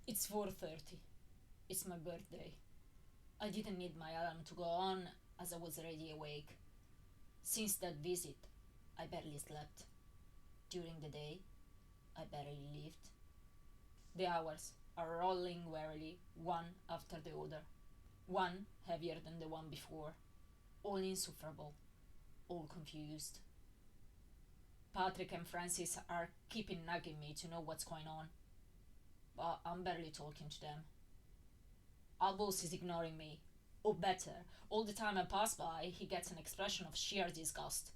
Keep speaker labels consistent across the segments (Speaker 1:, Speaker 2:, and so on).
Speaker 1: It's 4:30. It's my birthday. I didn't need my alarm to go on as I was already awake. Since that visit, I barely slept. During the day, I barely lived. The hours are rolling wearily, one after the other. One heavier than the one before. All insufferable. All confused. Patrick and Francis are keeping nagging me to know what's going on. But I'm barely talking to them. Albus is ignoring me. Or better, all the time I pass by, he gets an expression of sheer disgust.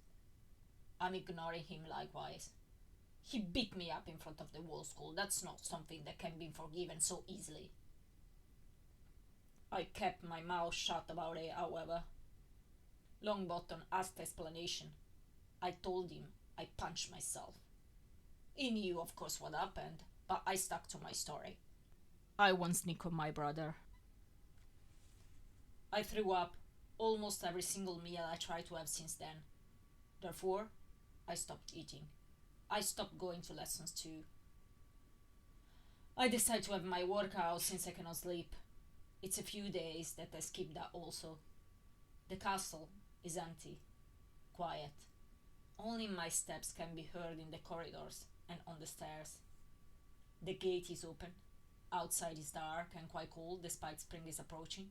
Speaker 1: I'm ignoring him likewise. He beat me up in front of the whole school. That's not something that can be forgiven so easily. I kept my mouth shut about it, however. Longbottom asked explanation. I told him I punched myself. He knew, of course, what happened, but I stuck to my story. I once nicked my brother. I threw up almost every single meal I tried to have since then. Therefore, I stopped eating. I stopped going to lessons too. I decided to have my workout since I cannot sleep. It's a few days that I skipped that also. The castle is empty, quiet. Only my steps can be heard in the corridors and on the stairs. The gate is open. Outside is dark and quite cold despite spring is approaching.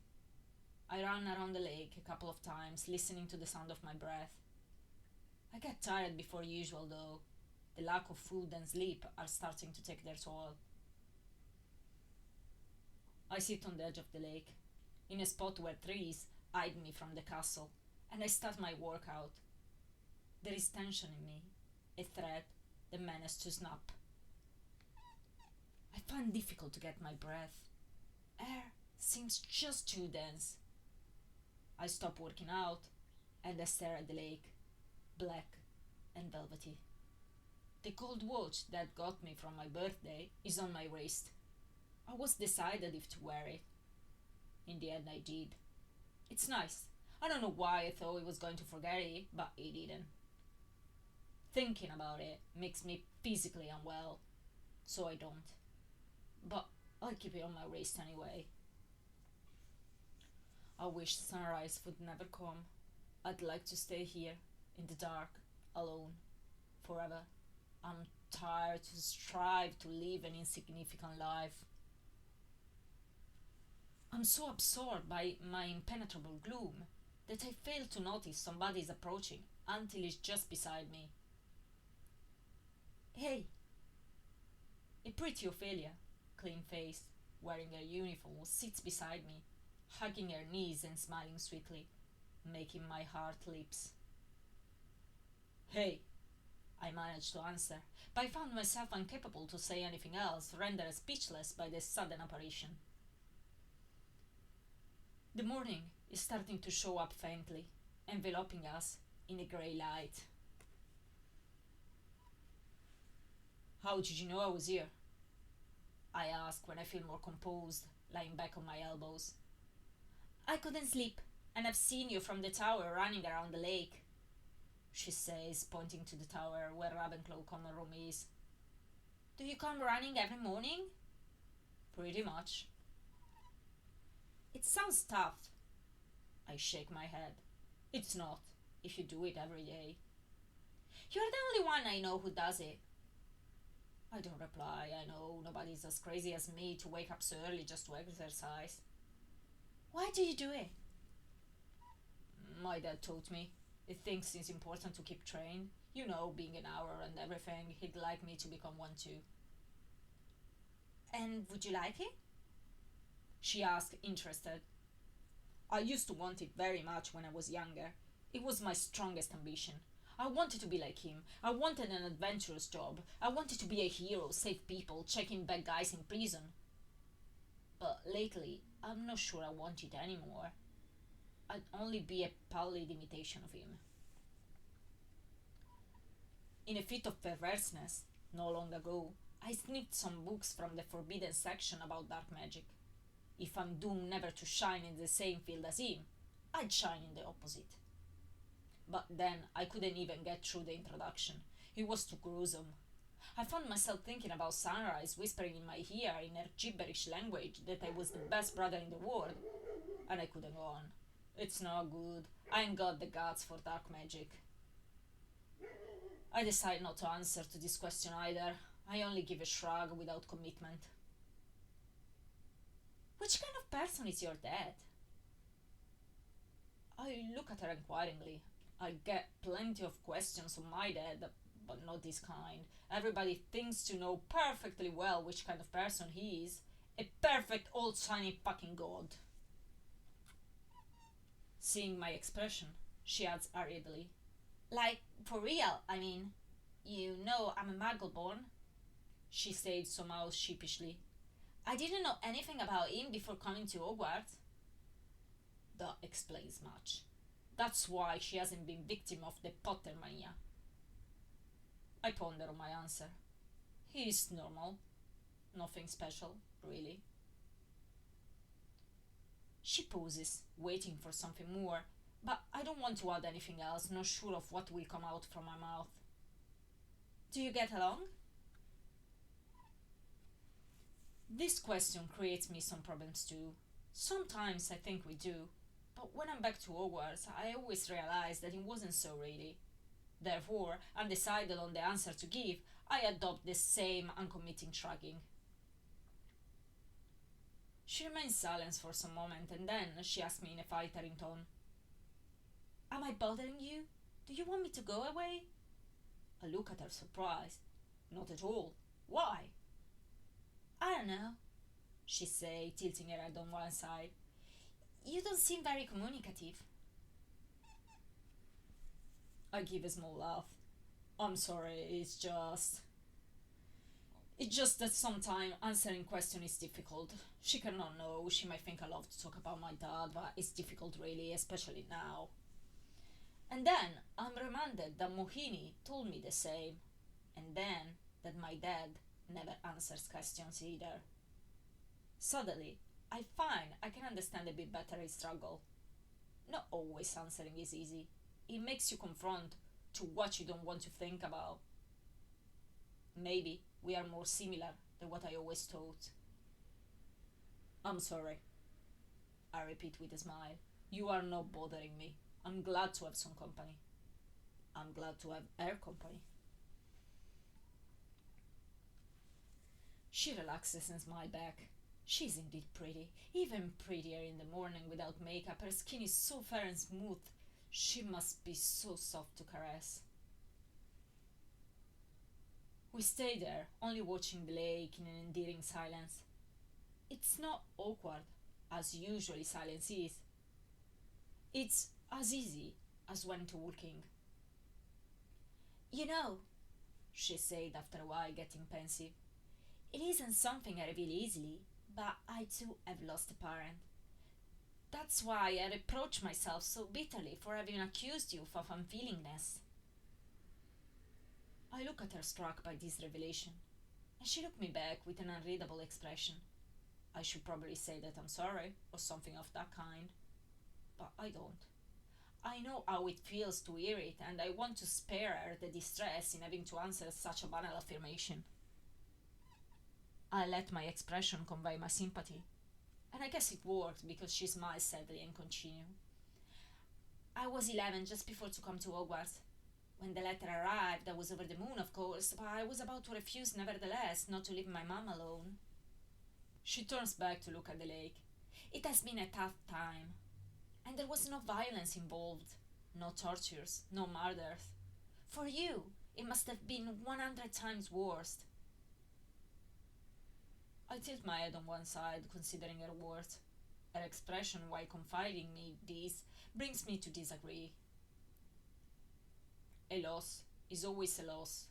Speaker 1: I ran around the lake a couple of times, listening to the sound of my breath. I get tired before usual though. The lack of food and sleep are starting to take their toll. I sit on the edge of the lake, in a spot where trees hide me from the castle, and I start my workout. There is tension in me, a thread that manages to snap. I find difficult to get my breath. Air seems just too dense. I stop working out and I stare at the lake, black and velvety. The gold watch that got me from my birthday is on my wrist. I was decided if to wear it. In the end I did. It's nice. I don't know why I thought I was going to forget it, but it didn't. Thinking about it makes me physically unwell, so I don't. But I'll keep it on my wrist anyway. I wish sunrise would never come. I'd like to stay here, in the dark, alone, forever. I'm tired to strive to live an insignificant life. I'm so absorbed by my impenetrable gloom that I fail to notice somebody is approaching until it's just beside me. Hey! A pretty Ophelia, clean-faced, wearing her uniform, sits beside me, hugging her knees and smiling sweetly, making my heart leaps. Hey! I managed to answer, but I found myself incapable to say anything else, rendered speechless by this sudden apparition. The morning is starting to show up faintly, enveloping us in a grey light. How did you know I was here? I ask when I feel more composed, lying back on my elbows. I couldn't sleep, and I've seen you from the tower running around the lake, she says, pointing to the tower where Ravenclaw common room is. Do you come running every morning? Pretty much. It sounds tough. I shake my head. It's not, if you do it every day. You're the only one I know who does it. I don't reply. I know nobody's as crazy as me to wake up so early just to exercise. Why do you do it? My dad taught me. He thinks it's important to keep trained. You know, being an hour and everything, he'd like me to become one too. And would you like it? She asked, interested. I used to want it very much when I was younger. It was my strongest ambition. I wanted to be like him. I wanted an adventurous job. I wanted to be a hero, save people, checking bad guys in prison. But lately, I'm not sure I want it anymore. I'd only be a pallid imitation of him. In a fit of perverseness, not long ago, I sniffed some books from the forbidden section about dark magic. If I'm doomed never to shine in the same field as him, I'd shine in the opposite. But then I couldn't even get through the introduction. It was too gruesome. I found myself thinking about Sunrise whispering in my ear in her gibberish language that I was the best brother in the world, and I couldn't go on. It's not good. I ain't got the guts for dark magic. I decide not to answer to this question either. I only give a shrug without commitment. Which kind of person is your dad? I look at her inquiringly. I get plenty of questions on my dad, but not this kind. Everybody thinks to know perfectly well which kind of person he is. A perfect old shiny fucking god. Seeing my expression, she adds hurriedly. Like, for real, I mean. You know I'm a muggle born, she said somehow sheepishly. I didn't know anything about him before coming to Hogwarts. That explains much. That's why she hasn't been victim of the Potter mania. I ponder on my answer. He's normal. Nothing special, really. She pauses, waiting for something more, but I don't want to add anything else, not sure of what will come out from my mouth. Do you get along? This question creates me some problems too. Sometimes I think we do, but when I'm back to Hogwarts, I always realize that it wasn't so really. Therefore, undecided on the answer to give, I adopt the same uncommitting shrugging. She remains silent for some moment and then she asks me in a faltering tone, Am I bothering you? Do you want me to go away? I look at her surprised. Not at all. Why? I don't know, she says, tilting her head on one side. You don't seem very communicative. I give a small laugh. I'm sorry, it's just that sometimes answering question is difficult. She cannot know, she might think I love to talk about my dad, but it's difficult really, especially now. And then I'm reminded that Mohini told me the same. And then that my dad never answers questions either. Suddenly, I find I can understand a bit better his struggle. Not always answering is easy. It makes you confront to what you don't want to think about. Maybe we are more similar than what I always thought. I'm sorry, I repeat with a smile. You are not bothering me. I'm glad to have some company. I'm glad to have her company. She relaxes and smiles back. She's indeed pretty, even prettier in the morning without makeup. Her skin is so fair and smooth. She must be so soft to caress. We stay there, only watching the lake in an endearing silence. It's not awkward, as usually silence is. It's as easy as when talking. You know, she said after a while, getting pensive, it isn't something I reveal easily, but I too have lost a parent. That's why I reproach myself so bitterly for having accused you of unfeelingness. I look at her struck by this revelation, and she looked me back with an unreadable expression. I should probably say that I'm sorry, or something of that kind, but I don't. I know how it feels to hear it, and I want to spare her the distress in having to answer such a banal affirmation. I let my expression convey my sympathy, and I guess it worked because she smiled sadly and continued. I was 11 just before to come to Hogwarts. When the letter arrived, I was over the moon, of course, but I was about to refuse nevertheless not to leave my mum alone. She turns back to look at the lake. It has been a tough time, and there was no violence involved, no tortures, no murders. For you, it must have been 100 times worse. I tilt my head on one side, considering her words. Her expression while confiding me this brings me to disagree. A loss is always a loss,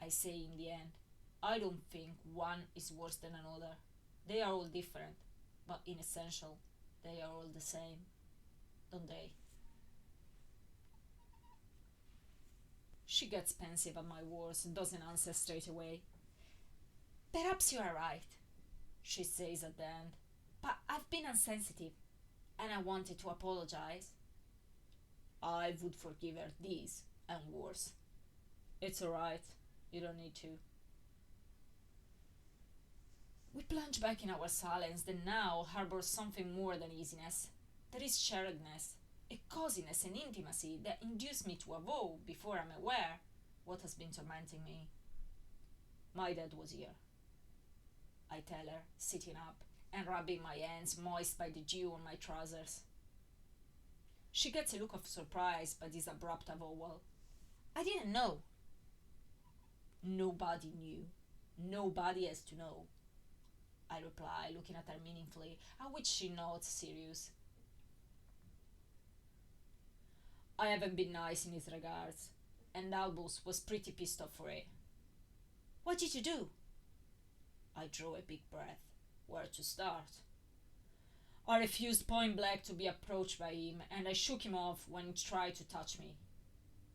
Speaker 1: I say in the end. I don't think one is worse than another. They are all different, but in essential, they are all the same, don't they? She gets pensive at my words and doesn't answer straight away. Perhaps you are right, she says at the end, but I've been insensitive, and I wanted to apologize. I would forgive her this and worse. It's alright, You don't need to. We plunge back in our silence that now harbors something more than easiness. There is sharedness, a coziness and intimacy that induce me to avow, before I'm aware, what has been tormenting me. My dad was here, I tell her, sitting up and rubbing my hands moist by the dew on my trousers. She gets a look of surprise by this abrupt avowal. I didn't know. Nobody knew. Nobody has to know, I reply, looking at her meaningfully, at which she nods serious. I haven't been nice in his regards, and Albus was pretty pissed off for it. What did you do? I drew a big breath. Where to start? I refused point blank to be approached by him, and I shook him off when he tried to touch me.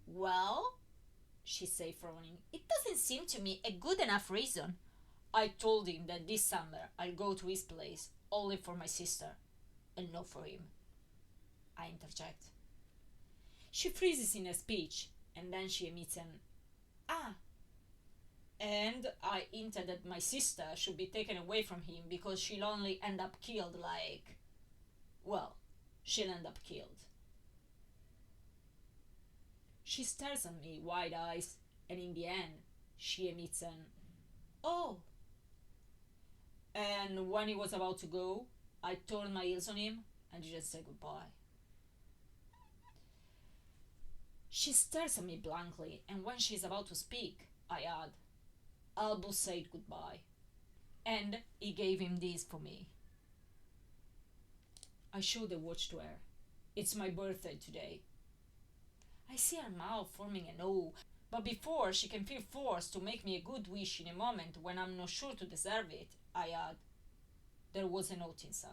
Speaker 1: Well, she said, frowning, it doesn't seem to me a good enough reason. I told him that this summer I'll go to his place only for my sister, and not for him. I interject. She freezes in her speech, and then she emits an ah. And I hinted that my sister should be taken away from him because she'll only end up killed like... Well, she'll end up killed. She stares at me, wide eyes, and in the end, she emits an oh. And when he was about to go, I turned my heels on him and just said goodbye. She stares at me blankly, and when she's about to speak, I add, Albus said goodbye, and he gave him this for me. I show the watch to her. It's my birthday today. I see her mouth forming an O, but before she can feel forced to make me a good wish in a moment when I'm not sure to deserve it, I add, there was a note inside.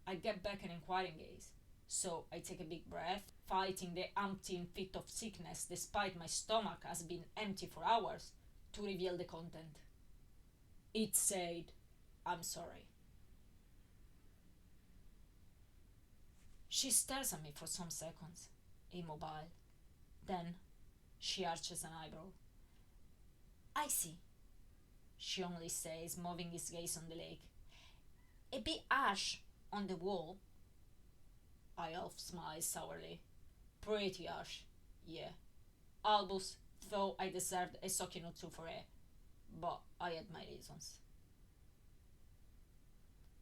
Speaker 1: I get back an inquiring gaze, so I take a big breath, fighting the umpteen fit of sickness despite my stomach has been empty for hours, to reveal the content. It said, I'm sorry. She stares at me for some seconds, immobile. Then she arches an eyebrow. I see, she only says, moving his gaze on the lake. A bit harsh on the wall. I half smile sourly. Pretty harsh, yeah. Albus thought I deserved a soaking or two for it, but I had my reasons.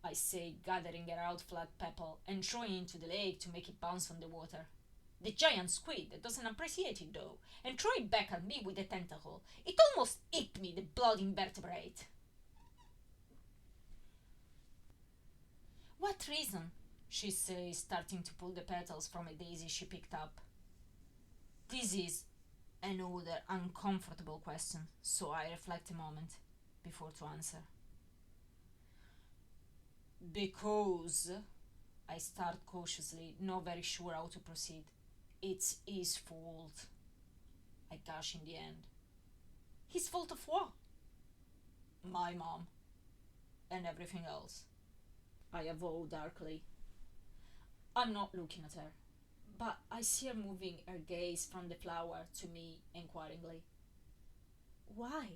Speaker 1: I say, gathering her out flat pebble and throwing it into the lake to make it bounce on the water. The giant squid doesn't appreciate it though, and threw it back at me with a tentacle. It almost hit me, the bloody invertebrate. What reason? She says, starting to pull the petals from a daisy she picked up. This is another uncomfortable question, so I reflect a moment before to answer. Because, I start cautiously, not very sure how to proceed. It's his fault, I gush in the end. His fault of what? My mom. And everything else, I avow darkly. I'm not looking at her, but I see her moving her gaze from the flower to me inquiringly. Why?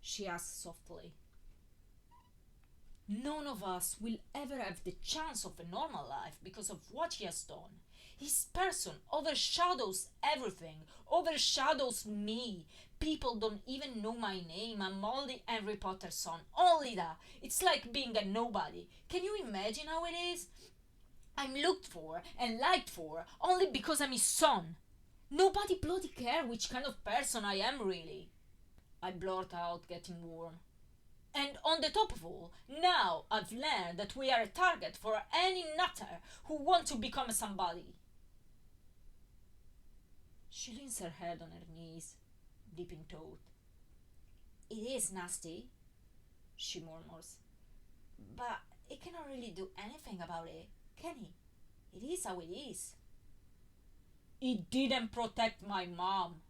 Speaker 1: She asks softly. None of us will ever have the chance of a normal life because of what he has done. His person overshadows everything, overshadows me. People don't even know my name. I'm only Harry Potter's son. Only that. It's like being a nobody. Can you imagine how it is? I'm looked for and liked for only because I'm his son. Nobody bloody care which kind of person I am really. I blurt out, getting warm. And on the top of all, now I've learned that we are a target for any nutter who wants to become somebody. She leans her head on her knees, deep in thought. It is nasty, she murmurs, but he cannot really do anything about it, can he? It is how it is. He didn't protect my mom,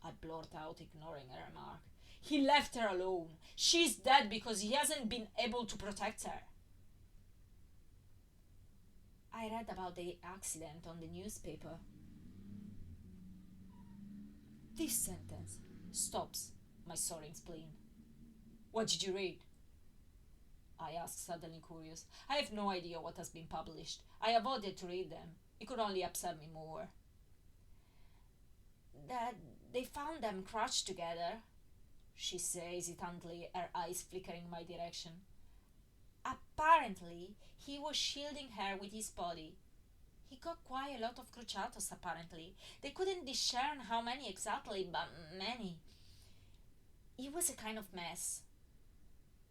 Speaker 1: I blurt out, ignoring her remark. He left her alone. She's dead because he hasn't been able to protect her. I read about the accident on the newspaper. This sentence stops my soaring spleen. What did you read? I asked, suddenly curious. I have no idea what has been published. I avoided to read them. It could only upset me more. That they found them crouched together, she says hesitantly, her eyes flickering in my direction. Apparently, he was shielding her with his body. He got quite a lot of cruciatus, apparently. They couldn't discern how many exactly, but many. It was a kind of mess,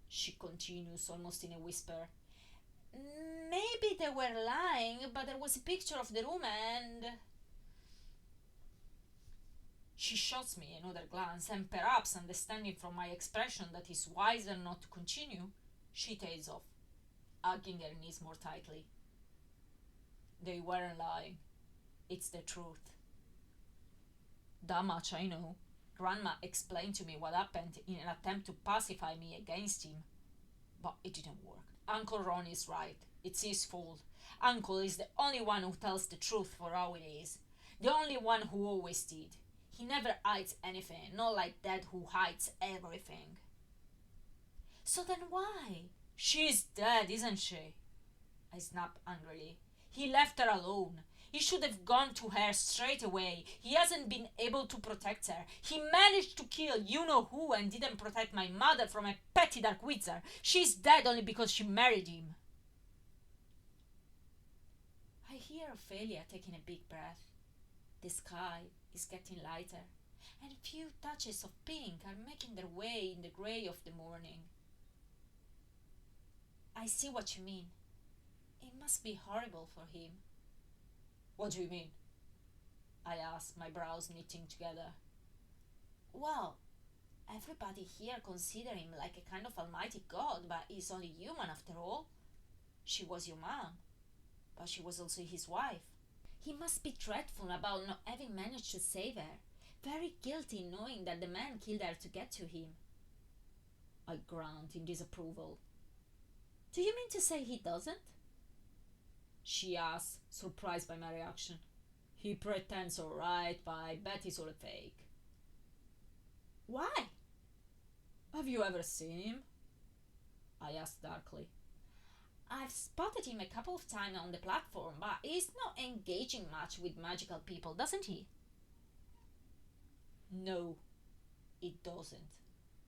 Speaker 1: she continues, almost in a whisper. Maybe they were lying, but there was a picture of the room and... She shots me another glance, and perhaps understanding from my expression that it's wiser not to continue, she tails off, hugging her knees more tightly. They weren't lying. It's the truth. That much I know. Grandma explained to me what happened in an attempt to pacify me against him. But it didn't work. Uncle Ron is right. It's his fault. Uncle is the only one who tells the truth for how it is. The only one who always did. He never hides anything, not like Dad who hides everything. So then why? She's dead, isn't she? I snap angrily. He left her alone. He should have gone to her straight away. He hasn't been able to protect her. He managed to kill you-know-who and didn't protect my mother from a petty dark wizard. She's dead only because she married him. I hear Ophelia taking a big breath. The sky is getting lighter, and few touches of pink are making their way in the grey of the morning. I see what you mean. It must be horrible for him. What do you mean? I asked, my brows knitting together. Well, everybody here considers him like a kind of almighty god, but he's only human after all. She was your mom, but she was also his wife. He must be dreadful about not having managed to save her, very guilty knowing that the man killed her to get to him. I grunt in disapproval. Do you mean to say he doesn't? She asks, surprised by my reaction. He pretends all right, but I bet it's all a fake. Why? Have you ever seen him? I asked darkly. I've spotted him a couple of times on the platform, but he's not engaging much with magical people, doesn't he? No, it doesn't.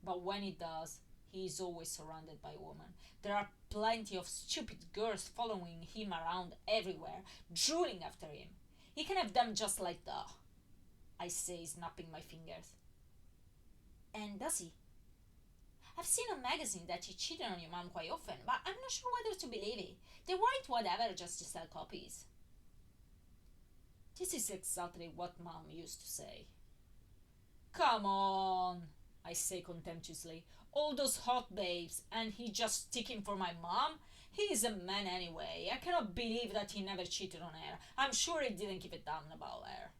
Speaker 1: But when it does, he is always surrounded by women. There are plenty of stupid girls following him around everywhere, drooling after him. He can have them just like that, I say, snapping my fingers. And does he? I've seen on magazine that he cheated on your mom quite often, but I'm not sure whether to believe it. They write whatever just to sell copies. This is exactly what Mom used to say. Come on, I say contemptuously. All those hot babes, and he just sticking for my mom? He is a man anyway. I cannot believe that he never cheated on her. I'm sure he didn't give a damn about her.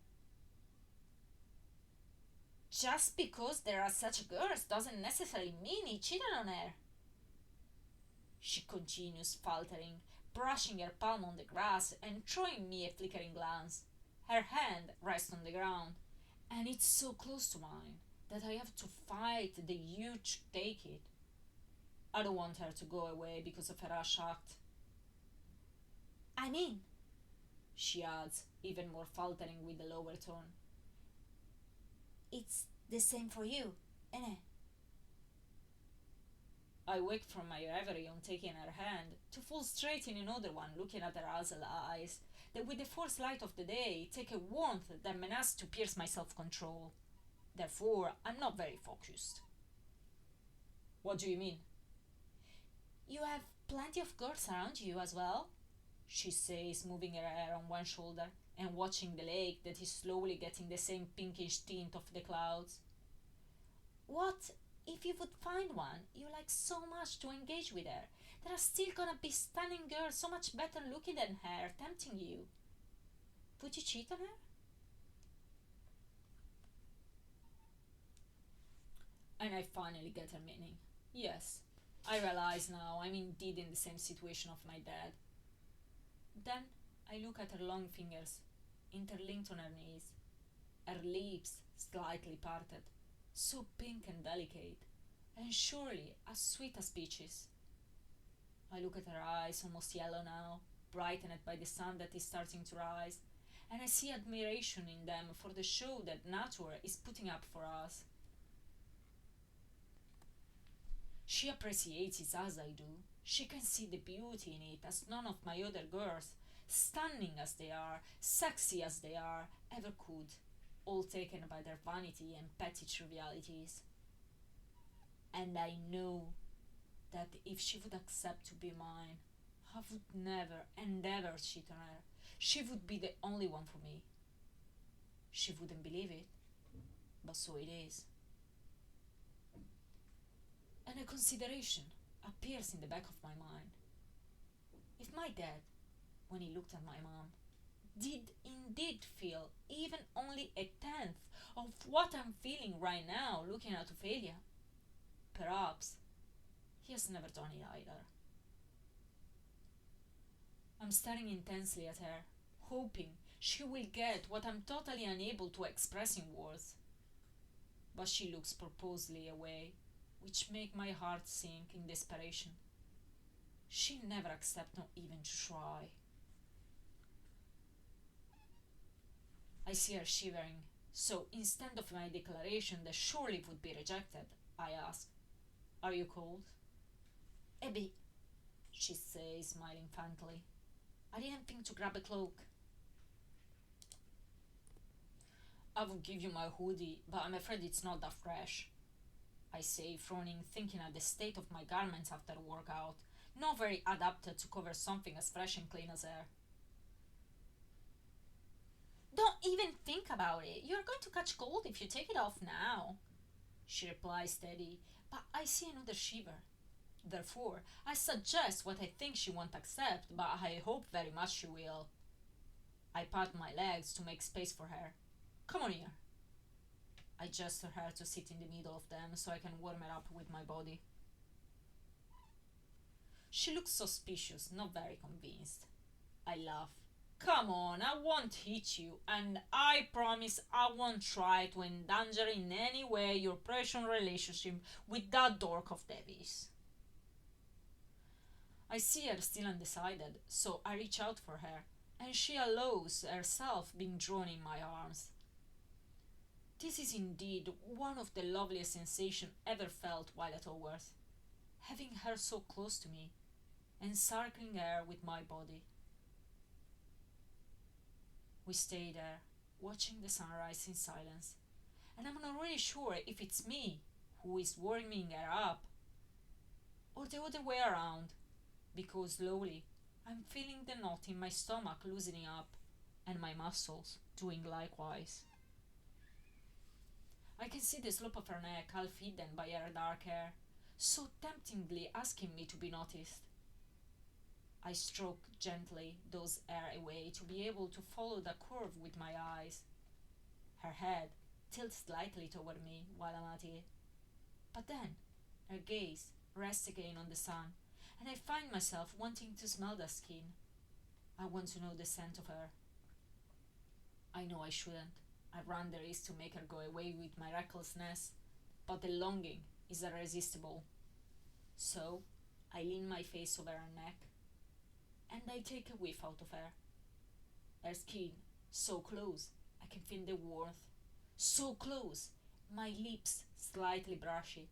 Speaker 1: Just because there are such girls doesn't necessarily mean he cheated on her. She continues, faltering, brushing her palm on the grass and throwing me a flickering glance. Her hand rests on the ground, and it's so close to mine that I have to fight the urge to take it. I don't want her to go away because of her rash act. I mean, she adds, even more faltering with a lower tone, it's the same for you, innit? I wake from my reverie on taking her hand to fall straight in another one, looking at her hazel eyes that with the forced light of the day take a warmth that menaces to pierce my self-control. Therefore, I'm not very focused. What do you mean? You have plenty of girls around you as well, she says, moving her hair on one shoulder and watching the lake that is slowly getting the same pinkish tint of the clouds. What if you would find one you like so much to engage with her? There are still gonna be stunning girls so much better looking than her tempting you. Would you cheat on her? And I finally get her meaning. Yes, I realize now I'm indeed in the same situation of my dad. Then I look at her long fingers, interlinked on her knees, her lips slightly parted, so pink and delicate, and surely as sweet as peaches. I look at her eyes, almost yellow now, brightened by the sun that is starting to rise, and I see admiration in them for the show that nature is putting up for us. She appreciates it as I do. She can see the beauty in it as none of my other girls, stunning as they are, sexy as they are, ever could, all taken by their vanity and petty trivialities. And I know that if she would accept to be mine, I would never and ever cheat on her. She would be the only one for me. She wouldn't believe it, but so it is. And a consideration appears in the back of my mind. If my dad, when he looked at my mom, did indeed feel even only a tenth of what I'm feeling right now looking at Ophelia, perhaps he has never done it either. I'm staring intensely at her, hoping she will get what I'm totally unable to express in words. But she looks purposely away, which make my heart sink in desperation. She never accept not even to try. I see her shivering, so instead of my declaration that surely would be rejected, I ask, "Are you cold?" "A bit," she says, smiling faintly. "I didn't think to grab a cloak." "I would give you my hoodie, but I'm afraid it's not that fresh," I say, frowning, thinking at the state of my garments after a workout, not very adapted to cover something as fresh and clean as air. "Don't even think about it. You're going to catch cold if you take it off now," she replies steady, but I see another shiver. Therefore, I suggest what I think she won't accept, but I hope very much she will. I pat my legs to make space for her. "Come on here." I gesture her to sit in the middle of them so I can warm her up with my body. She looks suspicious, not very convinced. I laugh. "Come on, I won't hit you, and I promise I won't try to endanger in any way your precious relationship with that dork of Davis." I see her still undecided, so I reach out for her, and she allows herself being drawn in my arms. This is indeed one of the loveliest sensations ever felt while at Hogwarts, having her so close to me, encircling her with my body. We stay there, watching the sunrise in silence, and I'm not really sure if it's me who is warming her up, or the other way around, because slowly I'm feeling the knot in my stomach loosening up, and my muscles doing likewise. I can see the slope of her neck half hidden by her dark hair, so temptingly asking me to be noticed. I stroke gently those hair away to be able to follow the curve with my eyes. Her head tilts slightly toward me while I'm at it, but then her gaze rests again on the sun, and I find myself wanting to smell the skin. I want to know the scent of her. I know I shouldn't. I run the risk to make her go away with my recklessness, but the longing is irresistible. So I lean my face over her neck, and I take a whiff out of her. Her skin, so close, I can feel the warmth. So close, my lips slightly brush it,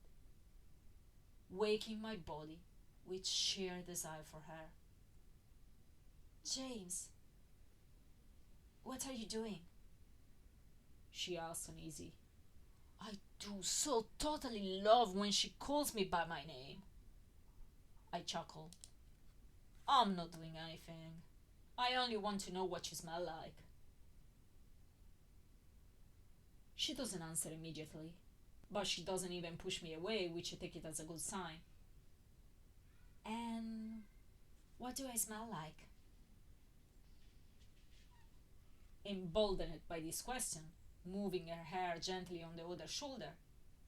Speaker 1: waking my body with sheer desire for her. "James, what are you doing?" she asks uneasy. I do so totally love when she calls me by my name. I chuckle. "I'm not doing anything. I only want to know what you smell like." She doesn't answer immediately, but she doesn't even push me away, which I take it as a good sign. "And what do I smell like?" Emboldened by this question, moving her hair gently on the other shoulder,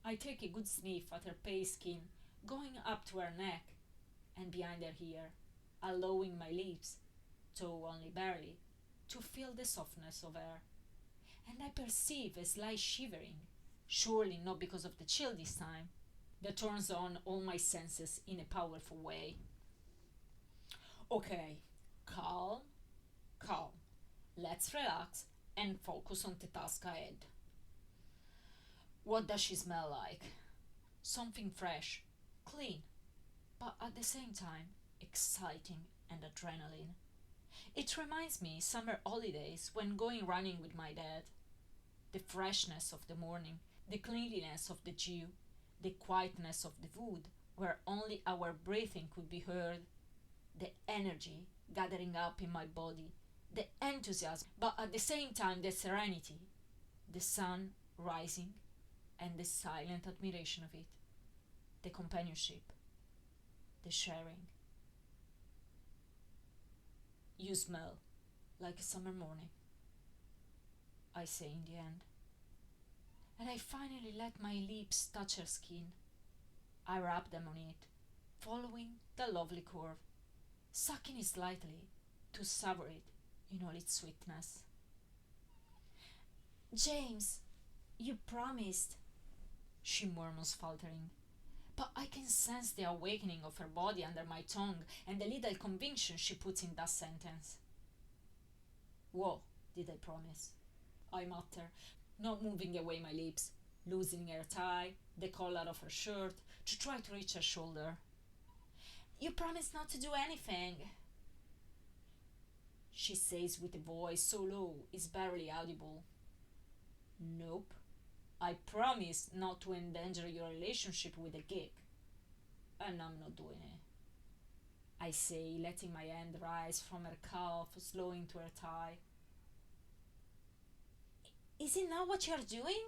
Speaker 1: I take a good sniff at her pale skin going up to her neck and behind her ear, allowing my lips, though only barely, to feel the softness of her. and I perceive a slight shivering, surely not because of the chill this time, that turns on all my senses in a powerful way. Okay, calm, calm. Let's relax and focus on the task ahead. What does she smell like? Something fresh, clean, but at the same time exciting and adrenaline. It reminds me summer holidays when going running with my dad. The freshness of the morning, the cleanliness of the dew, the quietness of the wood where only our breathing could be heard, the energy gathering up in my body, the enthusiasm, but at the same time the serenity, the sun rising, and the silent admiration of it, the companionship, the sharing. You smell like a summer morning, I say in the end. And I finally let my lips touch her skin. I rub them on it, following the lovely curve, sucking it slightly to savor it in all its sweetness. James, you promised, she murmurs, faltering. But I can sense the awakening of her body under my tongue and the little conviction she puts in that sentence. What did I promise? I mutter, not moving away my lips, loosening her tie, the collar of her shirt, to try to reach her shoulder. You promised not to do anything, she says with a voice so low it's barely audible. Nope. I promised not to endanger your relationship with a geek. And I'm not doing it, I say, letting my hand rise from her calf, slowing to her thigh. Is it not what you're doing?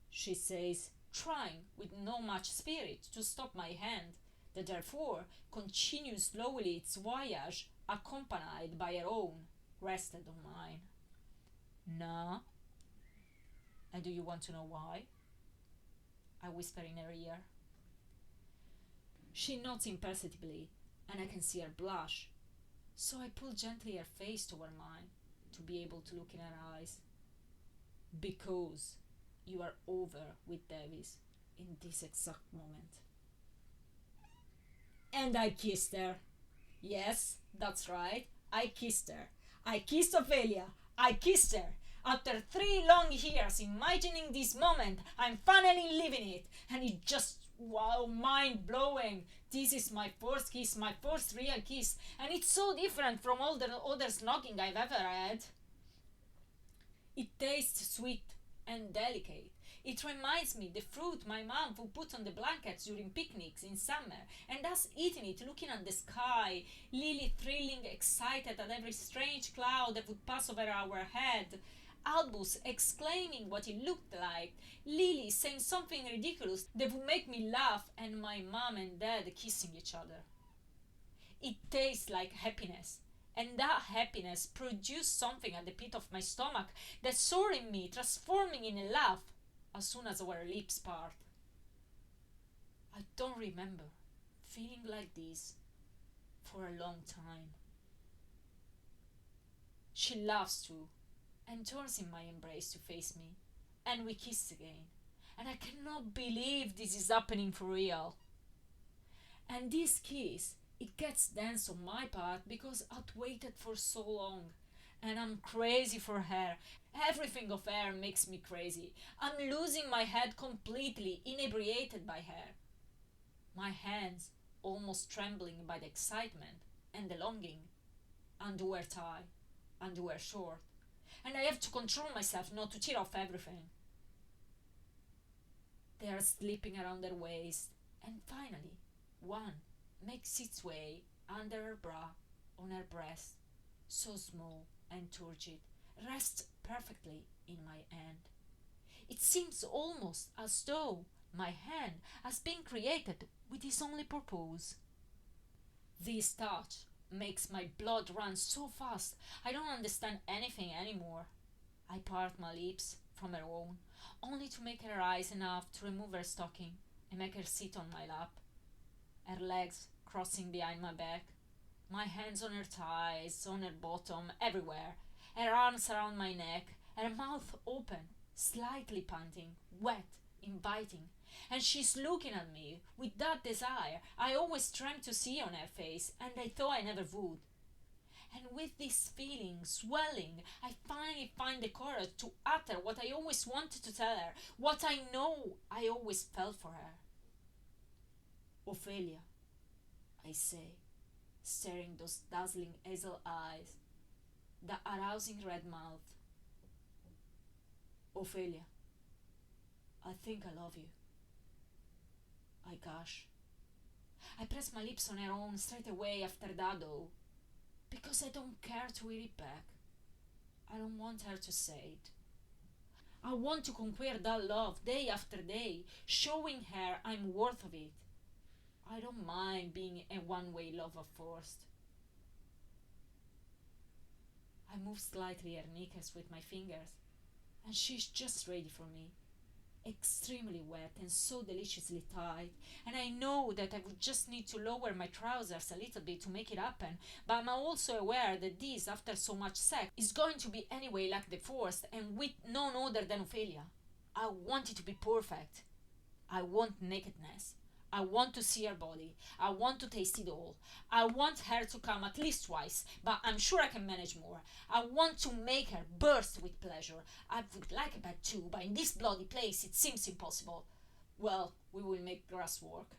Speaker 1: She says, trying with no much spirit to stop my hand, that therefore continues slowly its voyage, accompanied by her own, rested on mine. Nah. And do you want to know why? I whisper in her ear. She nods imperceptibly, and I can see her blush, so I pull gently her face toward mine to be able to look in her eyes. Because you are over with Davis in this exact moment. And I kissed her. Yes, that's right, I kissed her. I kissed Ophelia. I kissed her. After 3 long years imagining this moment, I'm finally living it, and it just, wow, mind blowing. This is my first kiss, my first real kiss, and it's so different from all the other snogging I've ever had. It tastes sweet and delicate. It reminds me the fruit my mom would put on the blankets during picnics in summer, and us eating it, looking at the sky, Lily thrilling, excited at every strange cloud that would pass over our head, Albus exclaiming what it looked like, Lily saying something ridiculous that would make me laugh, and my mom and dad kissing each other. It tastes like happiness, and that happiness produced something at the pit of my stomach that soared in me, transforming in a laugh as soon as our lips part. I don't remember feeling like this for a long time. She laughs too, and turns in my embrace to face me, and we kiss again, and I cannot believe this is happening for real. And this kiss, it gets dense on my part because I'd waited for so long, and I'm crazy for her. Everything of her makes me crazy. I'm losing my head completely, inebriated by her. My hands almost trembling by the excitement and the longing. Undo her tie, undo her short, and I have to control myself not to tear off everything. They are slipping around her waist, and finally, one makes its way under her bra, on her breast, so small and turgid, rests perfectly in my hand. It seems almost as though my hand has been created with this only purpose. This touch makes my blood run so fast I don't understand anything anymore. I part my lips from her own, only to make her rise enough to remove her stocking and make her sit on my lap, her legs crossing behind my back, my hands on her thighs, on her bottom, everywhere, her arms around my neck, her mouth open, slightly panting, wet, inviting, and she's looking at me with that desire I always dreamed to see on her face, and I thought I never would. And with this feeling swelling, I finally find the courage to utter what I always wanted to tell her, what I know I always felt for her. Ophelia, I say, staring those dazzling hazel eyes, the arousing red mouth. Ophelia, I think I love you. I gush. I press my lips on her own straight away after that though, because I don't care to hear it back. I don't want her to say it. I want to conquer that love day after day, showing her I'm worth of it. I don't mind being a one-way lover first. I move slightly her knickers with my fingers, and she's just ready for me. Extremely wet and so deliciously tight, and I know that I would just need to lower my trousers a little bit to make it happen, but I'm also aware that this, after so much sex, is going to be anyway like the first, and with none other than Ophelia. I want it to be perfect. I want nakedness. I want to see her body. I want to taste it all. I want her to come at least twice, but I'm sure I can manage more. I want to make her burst with pleasure. I would like a bed too, but in this bloody place it seems impossible. Well, we will make grass work.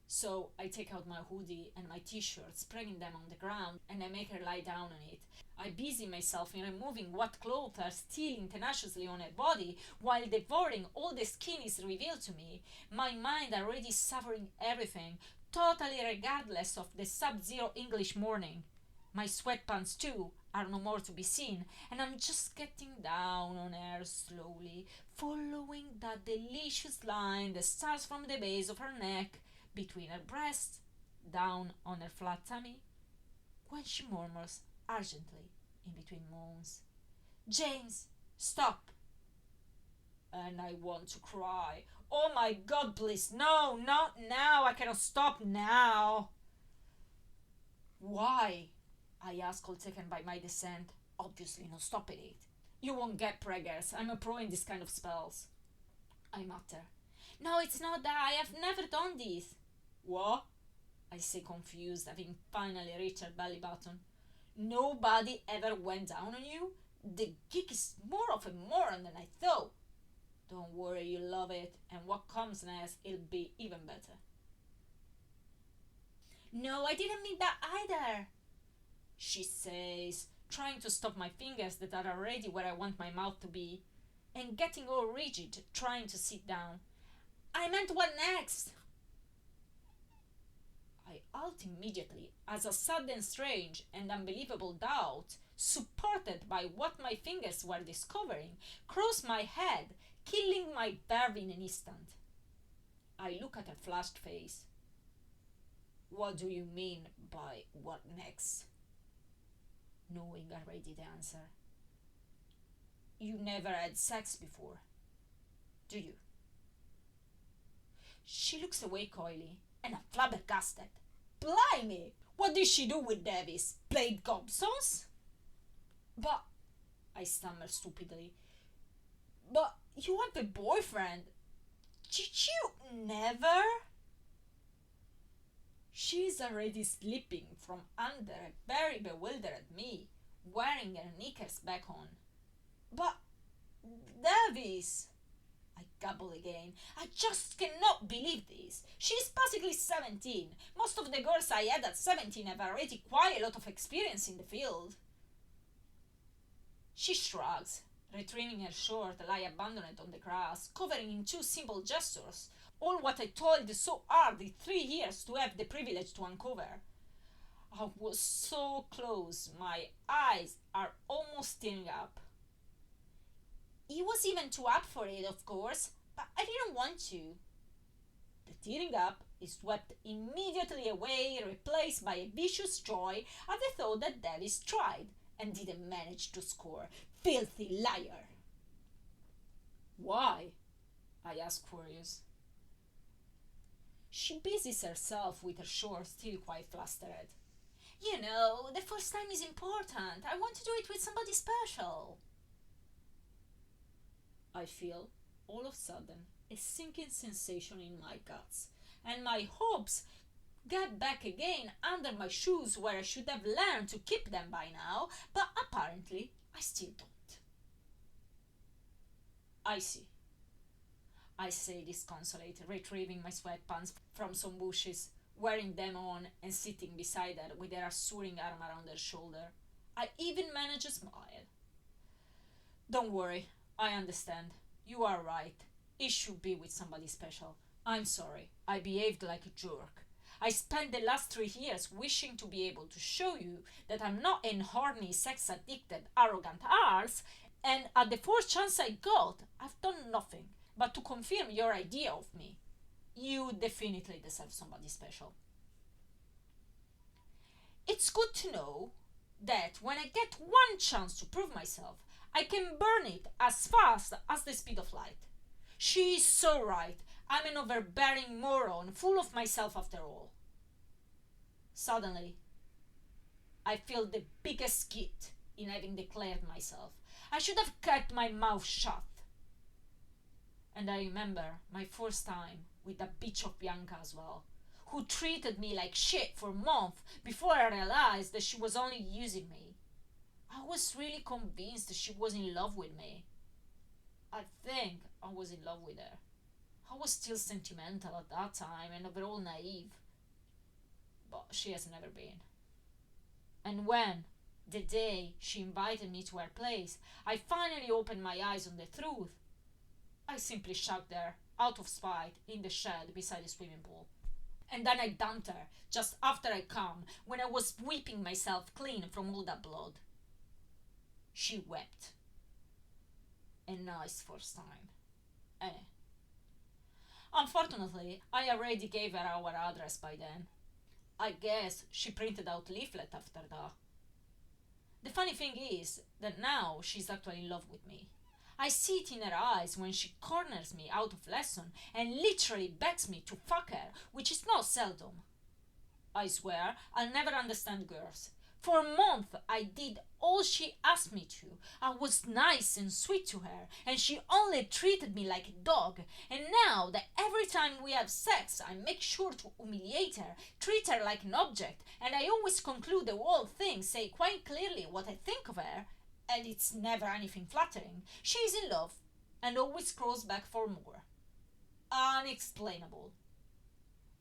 Speaker 1: So I take out my hoodie and my t-shirt, spreading them on the ground, and I make her lie down on it. I busy myself in removing what clothes are still tenaciously on her body, while devouring all the skin is revealed to me, my mind already savoring everything, totally regardless of the sub-zero English morning. My sweatpants, too, are no more to be seen, and I'm just getting down on her slowly, following that delicious line that starts from the base of her neck, between her breasts, down on her flat tummy, when she murmurs urgently in between moans, "James, stop!" And I want to cry, "Oh my God, please, no, not now, I cannot stop now." "Why?" I ask, all taken by my descent, obviously not stopping it. "You won't get preggers, I'm a pro in this kind of spells," I mutter. "No, it's not that, I have never done this." "What?" I say, confused, having finally reached her belly button. "Nobody ever went down on you? The geek is more of a moron than I thought." "Don't worry, you'll love it, and what comes next, it'll be even better." "No, I didn't mean that either," she says, trying to stop my fingers that are already where I want my mouth to be, and getting all rigid, trying to sit down. "I meant what next?" I halt immediately, as a sudden strange and unbelievable doubt, supported by what my fingers were discovering, crossed my head, killing my verve in an instant. I look at her flushed face. "What do you mean by what next?" Knowing already the answer. "You never had sex before, do you?" She looks away coyly, and I'm flabbergasted. "Blimey! What did she do with Davis? Played gobstones?" "But," I stammer stupidly, "but you have a boyfriend. Did you never?" She's already slipping from under a very bewildered me, wearing her knickers back on. "But, Davis," I gabble again. "I just cannot believe this. She's basically 17. Most of the girls I had at 17 have already quite a lot of experience in the field." She shrugs, retrieving her shirt lie abandoned on the grass, covering in two simple gestures, all what I toiled so hard in 3 years to have the privilege to uncover. I was so close, my eyes are almost tearing up. "He was even too up for it, of course, but I didn't want to." The tearing up is swept immediately away, replaced by a vicious joy at the thought that Davis tried and didn't manage to score. Filthy liar! "Why?" I ask, curious. She busies herself with her shirt, still quite flustered. You know, the first time is important. I want to do it with somebody special. I feel, all of a sudden, a sinking sensation in my guts, and my hopes get back again under my shoes where I should have learned to keep them by now, but apparently I still don't. I see, I say disconsolate, retrieving my sweatpants from some bushes, wearing them on and sitting beside her with her assuring arm around her shoulder. I even manage a smile. Don't worry, I understand. You are right. It should be with somebody special. I'm sorry, I behaved like a jerk. I spent the last 3 years wishing to be able to show you that I'm not an horny, sex addicted, arrogant arse, and at the first chance I got, I've done nothing but to confirm your idea of me. You definitely deserve somebody special. It's good to know that when I get one chance to prove myself, I can burn it as fast as the speed of light. She is so right. I'm an overbearing moron, full of myself after all. Suddenly, I feel the biggest guilt in having declared myself. I should have kept my mouth shut. And I remember my first time with that bitch of Bianca as well, who treated me like shit for months before I realized that she was only using me. I was really convinced that she was in love with me. I think I was in love with her. I was still sentimental at that time and overall naive, but she has never been. And when, the day she invited me to her place, I finally opened my eyes on the truth, I simply shoved her, out of spite, in the shed beside the swimming pool. And then I dumped her, just after I come, when I was weeping myself clean from all that blood. She wept. A nice first time. Eh. Unfortunately, I already gave her our address by then. I guess she printed out leaflet after that. The funny thing is that now she's actually in love with me. I see it in her eyes when she corners me out of lesson and literally begs me to fuck her, which is not seldom. I swear I'll never understand girls. For a month I did all she asked me to. I was nice and sweet to her, and she only treated me like a dog. And now that every time we have sex I make sure to humiliate her, treat her like an object, and I always conclude the whole thing, say quite clearly what I think of her, and it's never anything flattering, she is in love and always crawls back for more. Unexplainable.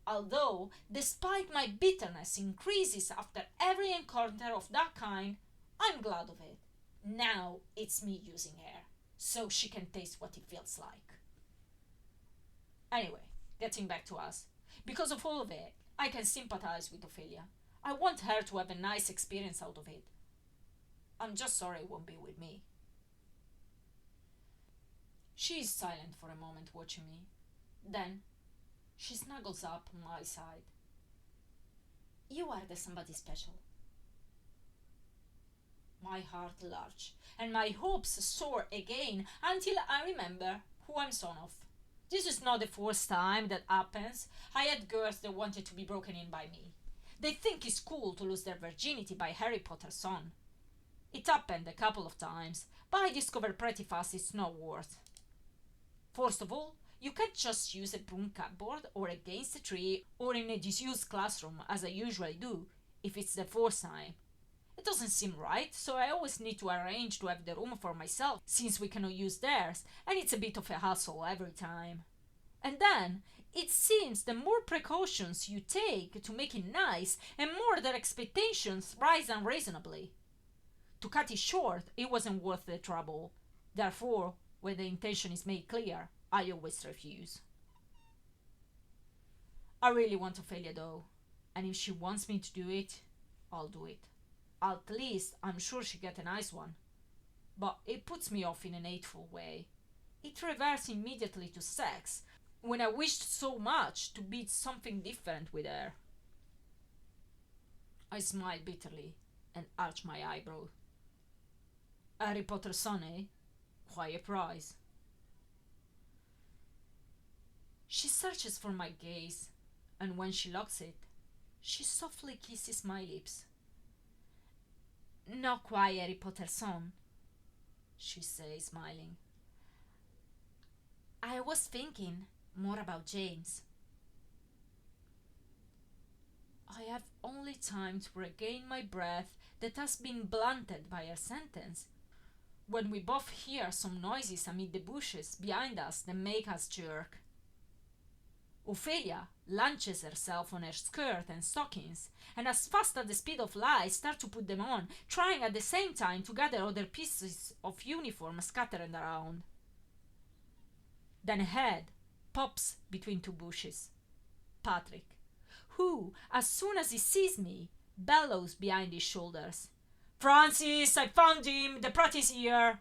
Speaker 1: Although, despite my bitterness increases after every encounter of that kind, I'm glad of it. Now it's me using her, so she can taste what it feels like. Anyway, getting back to us. Because of all of it, I can sympathize with Ophelia. I want her to have a nice experience out of it. I'm just sorry it won't be with me. She is silent for a moment, watching me. Then she snuggles up on my side. You are the somebody special. My heart lurches, and my hopes soar again until I remember who I'm son of. This is not the first time that happens. I had girls that wanted to be broken in by me. They think it's cool to lose their virginity by Harry Potter's son. It happened a couple of times, but I discovered pretty fast it's not worth. First of all, you can't just use a broom cupboard or against a tree or in a disused classroom as I usually do if it's the first time. It doesn't seem right, so I always need to arrange to have the room for myself since we cannot use theirs, and it's a bit of a hassle every time. And then, it seems the more precautions you take to make it nice, and more their expectations rise unreasonably. To cut it short, it wasn't worth the trouble. Therefore, when the intention is made clear, I always refuse. I really want Ophelia though, and if she wants me to do it, I'll do it. At least I'm sure she'll get a nice one. But it puts me off in an hateful way. It reverts immediately to sex, when I wished so much to be something different with her. I smile bitterly and arch my eyebrow. Harry Potter's son, eh? Quite a prize. She searches for my gaze, and when she locks it, she softly kisses my lips, Not quite Harry Potter's son, she says, smiling. I was thinking more about James. I have only time to regain my breath that has been blunted by her sentence, when we both hear some noises amid the bushes behind us that make us jerk. Ophelia launches herself on her skirt and stockings, and as fast as the speed of light starts to put them on, trying at the same time to gather other pieces of uniform scattered around. Then a head pops between two bushes. Patrick, who, as soon as he sees me, bellows behind his shoulders, "Francis, I found him! The brat is here!"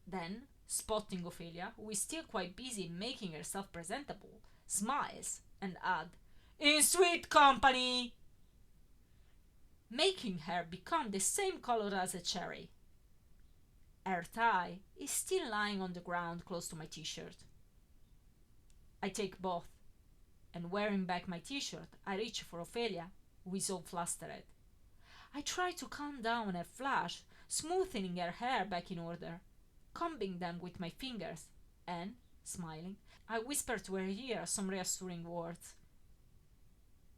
Speaker 1: Then, spotting Ophelia, who is still quite busy making herself presentable, smiles and adds, "In sweet company!" making her become the same color as a cherry. Her tie is still lying on the ground close to my t-shirt. I take both, and wearing back my t-shirt, I reach for Ophelia, who is all flustered. I try to calm down her flush, smoothing her hair back in order, combing them with my fingers, and, smiling, I whisper to her ear some reassuring words.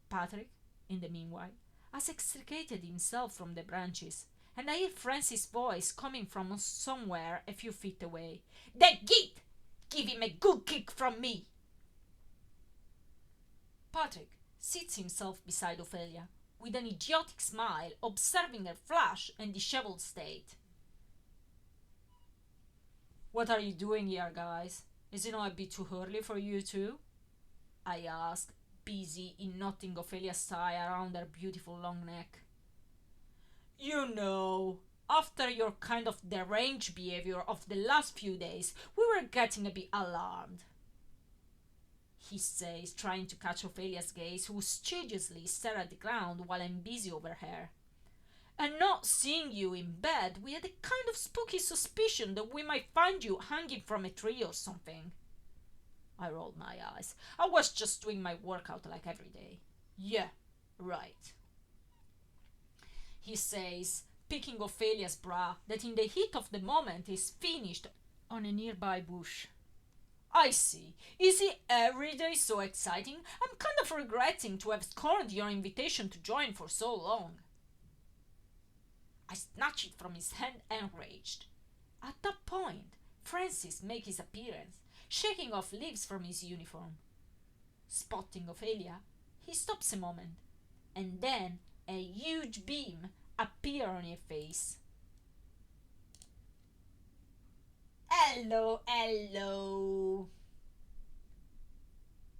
Speaker 1: Patrick, in the meanwhile, has extricated himself from the branches, and I hear Francis' voice coming from somewhere a few feet away. "The git! Give him a good kick from me!" Patrick seats himself beside Ophelia, with an idiotic smile, observing her flushed and disheveled state. "What are you doing here, guys? Is it not a bit too early for you too?" I ask, busy in knotting Ophelia's tie around her beautiful long neck. "You know, after your kind of deranged behavior of the last few days, we were getting a bit alarmed," he says, trying to catch Ophelia's gaze, who studiously stares at the ground while I'm busy over her. "And not seeing you in bed, we had a kind of spooky suspicion that we might find you hanging from a tree or something." I rolled my eyes. "I was just doing my workout like every day." "Yeah, right," he says, picking Ophelia's bra that in the heat of the moment is finished on a nearby bush. "I see. Is it every day so exciting? I'm kind of regretting to have scorned your invitation to join for so long." I snatch it from his hand enraged. At that point, Francis makes his appearance, shaking off leaves from his uniform. Spotting Ophelia, he stops a moment, and then a huge beam appears on her face. "Hello, hello,"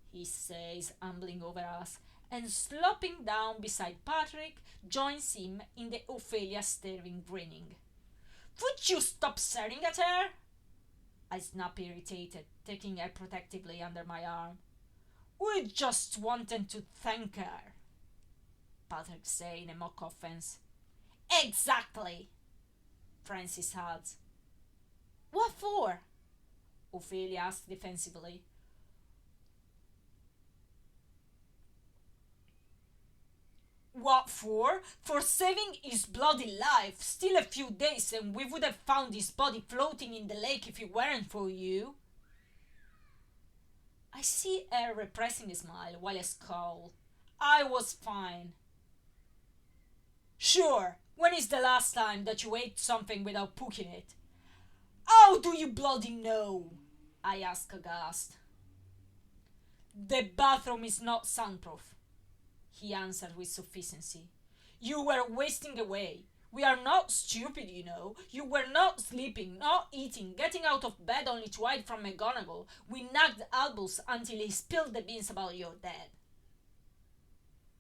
Speaker 1: he says, ambling over us, and slopping down beside Patrick, joins him in the Ophelia staring, grinning. "Would you stop staring at her?" I snap, irritated, taking her protectively under my arm. "We just wanted to thank her," Patrick says in a mock offense. "Exactly," Francis adds. "What for?" Ophelia asks defensively. "What for? For saving his bloody life. Still a few days and we would have found his body floating in the lake if it weren't for you." I see her repressing a smile while I scowl. "I was fine." "Sure. When is the last time that you ate something without cooking it?" "How do you bloody know?" I ask aghast. "The bathroom is not soundproof," he answered with sufficiency. "You were wasting away. We are not stupid, you know. You were not sleeping, not eating, getting out of bed only to hide from McGonagall. We nagged Albus until he spilled the beans about your dad."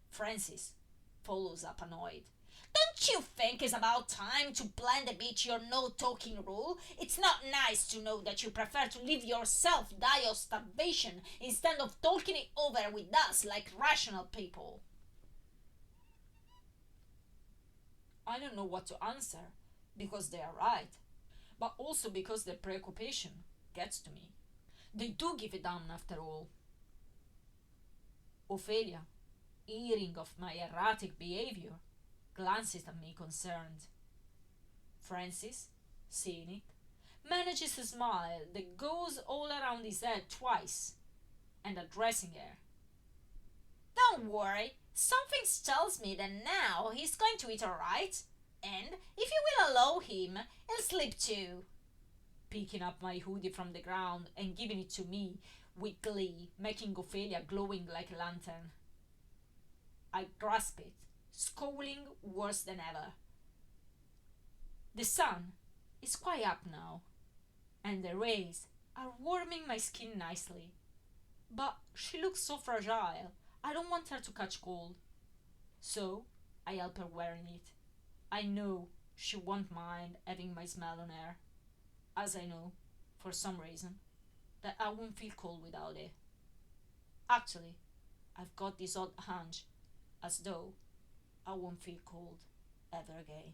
Speaker 1: Francis follows up annoyed. "Don't you think it's about time to blend a bit your no-talking rule? It's not nice to know that you prefer to leave yourself die of starvation instead of talking it over with us like rational people." I don't know what to answer, because they are right, but also because their preoccupation gets to me. They do give a damn after all. Ophelia, hearing of my erratic behavior, glances at me concerned. Francis, seeing it, manages a smile that goes all around his head twice, and addressing her. Don't worry, something tells me that now he's going to eat alright, and if you will allow him, he'll sleep too. Picking up my hoodie from the ground and giving it to me with glee, making Ophelia glowing like a lantern. I grasp it, scowling worse than ever. The sun is quite up now, and the rays are warming my skin nicely. But she looks so fragile, I don't want her to catch cold. So I help her wearing it. I know she won't mind having my smell on her, as I know, for some reason, that I won't feel cold without it. Actually, I've got this odd hunch, as though I won't feel cold ever again.